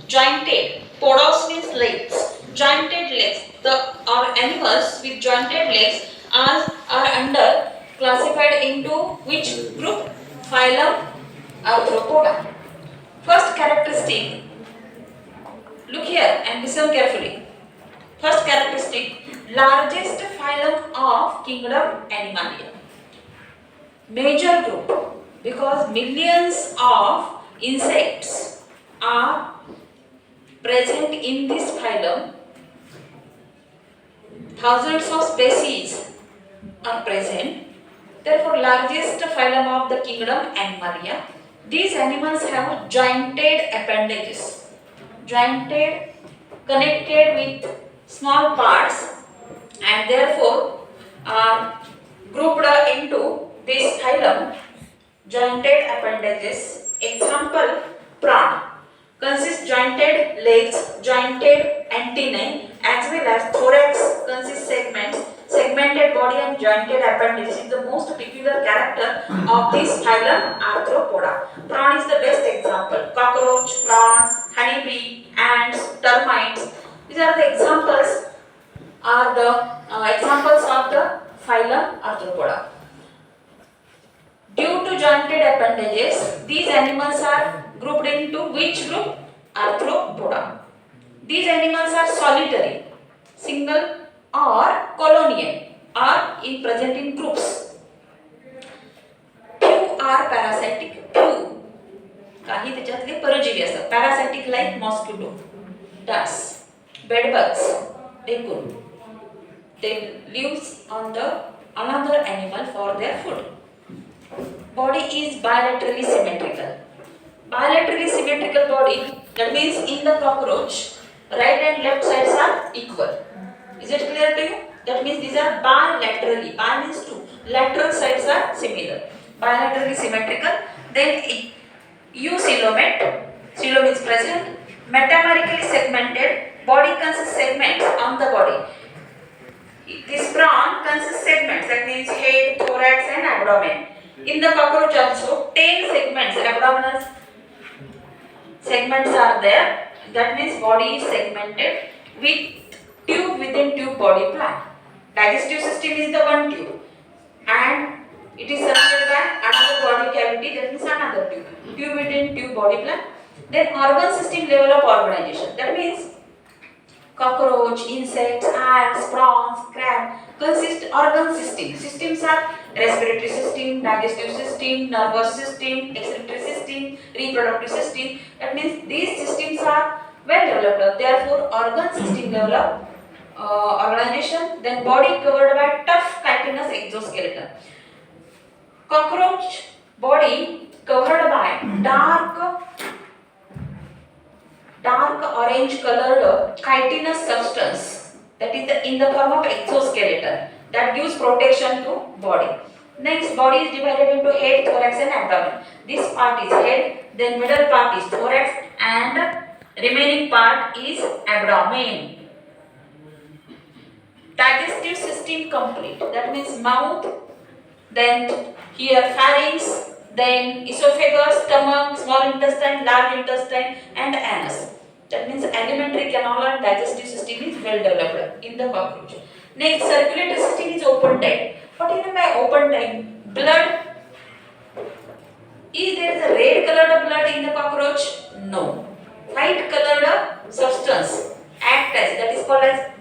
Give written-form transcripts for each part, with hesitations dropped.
Jointed. Podos means legs. Jointed legs. The are animals with jointed legs are under classified into which group? Phylum Arthropoda. First characteristic. Look here and listen carefully. First characteristic. Largest phylum of kingdom Animalia. Major group because millions of insects are present in this phylum. Thousands of species are present. Therefore, largest phylum of the kingdom Animalia. These animals have jointed appendages, jointed, connected with small parts, and therefore are grouped into this phylum. Jointed appendages. Example: prawn consists jointed legs, jointed antennae, as well as thorax consists segments, segmented body and jointed appendages is the most peculiar character of this phylum Arthropoda. Prawn is the best example. Cockroach, prawn, honeybee, ants, termites. These are the examples of the phylum Arthropoda. Due to jointed appendages, these animals are grouped into which group? Arthropoda. These animals are solitary, single or colonial, or present in groups. Few are parasitic. Few काही त्याच्यातले परजीवी असतात. Parasitic like mosquito, dust, bedbugs, raccoon. They lives on the another animal for their food. Body is bilaterally symmetrical. Bilaterally symmetrical body, that means in the cockroach, right and left sides are equal. Is it clear to you? That means these are bilaterally. Bi means two. Lateral sides are similar. Bilaterally symmetrical. Then eucoelomate. Coelom is present. Metamerically segmented. Body consists segments on the body. This prawn consists segments. That means head, thorax, and abdomen. In the cockroach also, 10 segments, abdominal segments are there. That means body is segmented with tube within tube body plan. Digestive system is the one tube, and it is surrounded by another body cavity, that means another tube. Tube within tube body plan. Then organ system level of organization. That means cockroach, insects, ants, prawns, crab consist organ system. Systems are respiratory system, digestive system, nervous system, excretory system, reproductive system. That means these systems are well developed. Therefore, organ system level of organization. Then body covered by tough chitinous exoskeleton. Cockroach body covered by dark orange colored chitinous substance, that is in the form of exoskeleton, that gives protection to body. Next, body is divided into head, thorax and abdomen. This part is head, then middle part is thorax and remaining part is abdomen. Digestive system complete, that means mouth, then here pharynx, then esophagus, stomach, small intestine, large intestine and anus. That means alimentary canal and digestive system is well developed in the cockroach. Next, circulatory system is open type. What do you mean by open type? Blood. Is there a red colored blood in the cockroach? No. White colored substance act as, that is called as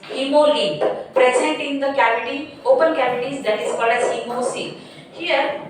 hemolymph, present in the cavity, open cavities, that is called as hemocoel. Here,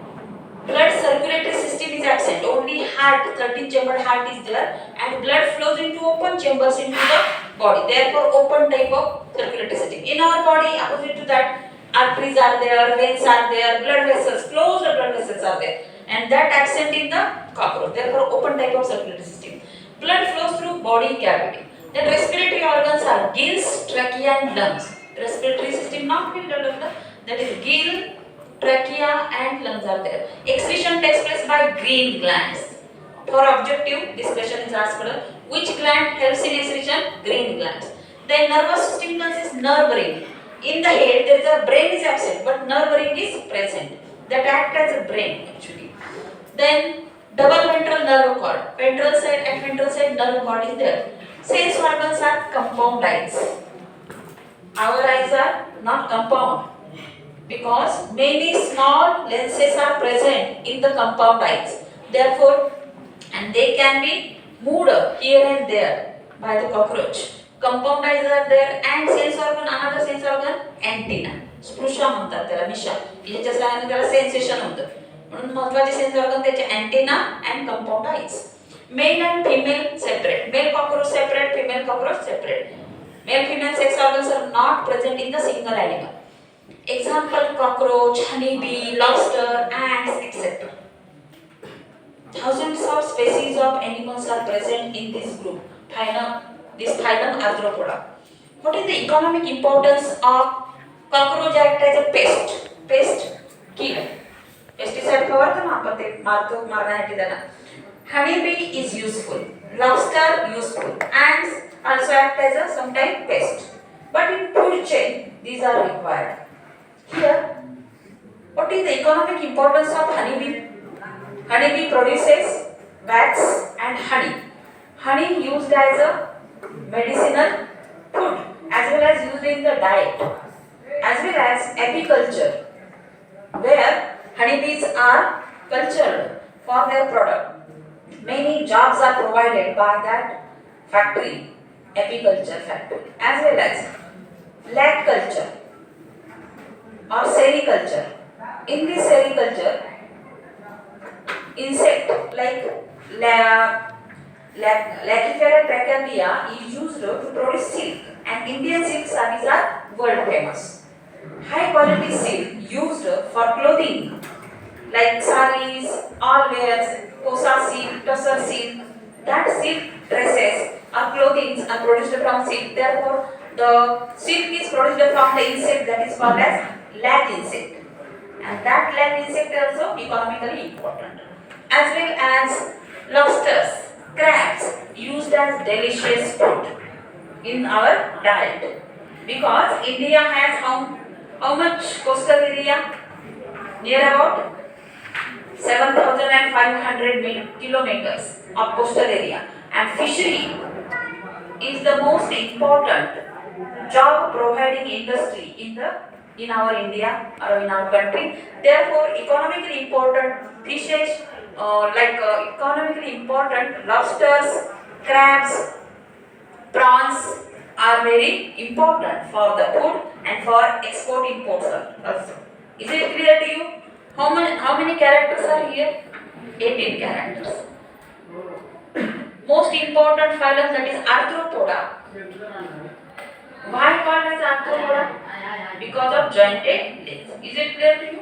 blood circulatory system is absent. Only heart, 13-chambered heart is there, and blood flows into open chambers into the body. Therefore, open type of circulatory system. In our body, opposite to that, arteries are there, veins are there, blood vessels, closed blood vessels are there, and that absent in the cockroach. Therefore, open type of circulatory system. Blood flows through body cavity. Then respiratory organs are gills, trachea and lungs. Respiratory system not well developed, that is gill, trachea and lungs are there. Excretion takes place by green glands. For objective discussion is asked, which gland helps in excretion? Green glands. Then nervous system consists nerve ring. In the head there is a brain is absent, but nerve ring is present. That acts as a brain actually. Then Double ventral nerve cord. Ventral side and ventral side nerve cord is there. Sense organs are compound eyes. Our eyes are not compound because many small lenses are present in the compound eyes. Therefore, and they can be moved here and there by the cockroach. Compound eyes are there and sense organ, another sense organ, antenna. स्पृशा म्हणतात त्याला मिशा याच्या सहाय्याने त्याला sensation होतं म्हणून महत्त्वाचे sense organ त्याचे antenna and compound eyes male and female separate male cockroach separate female cockroach separate male female sex organs are not present in the single animal example cockroach honeybee lobster ants etc. Thousands of species of animals are present in this group phylum Arthropoda. What is the economic importance of cockroach act as a pest killer? Pesticide फवारतो ना आपण ते मारण्यासाठी त्यांना. Honeybee is useful, lobster useful, ants also act as a sometimes pest. But in food chain these are required. Here, what is the economic importance of honeybee? Honeybee produces wax and honey. Honey used as a medicinal food as well as used in the diet as well as apiculture where honeybees are cultured for their product. Many jobs are provided by that factory, apiculture factory as well as lag culture or sericulture. In this sericulture, insect like Lachyphaera trachea is used to produce silk and Indian silk sarees are world famous. High quality silk used for clothing like sarees, all wears, kosa silk, tussar silk. That silk dresses or clothing are produced from silk. Therefore, the silk is produced from the insect that is called as lag insect. And that lag insect also economically important. As well as lobsters, crabs used as delicious food in our diet because India has how much coastal area? Near about 7,500 kilometers of coastal area and fishery is the most important job providing industry in our India or in our country. Therefore, economically important fishes economically important lobsters, crabs, prawns are very important for the food and for export imports also. Is it clear to you? How many characters are here? 18 characters. Most important phylum that is Arthropoda. Why called as Arthropoda? Because of jointed legs. Is it clear to you?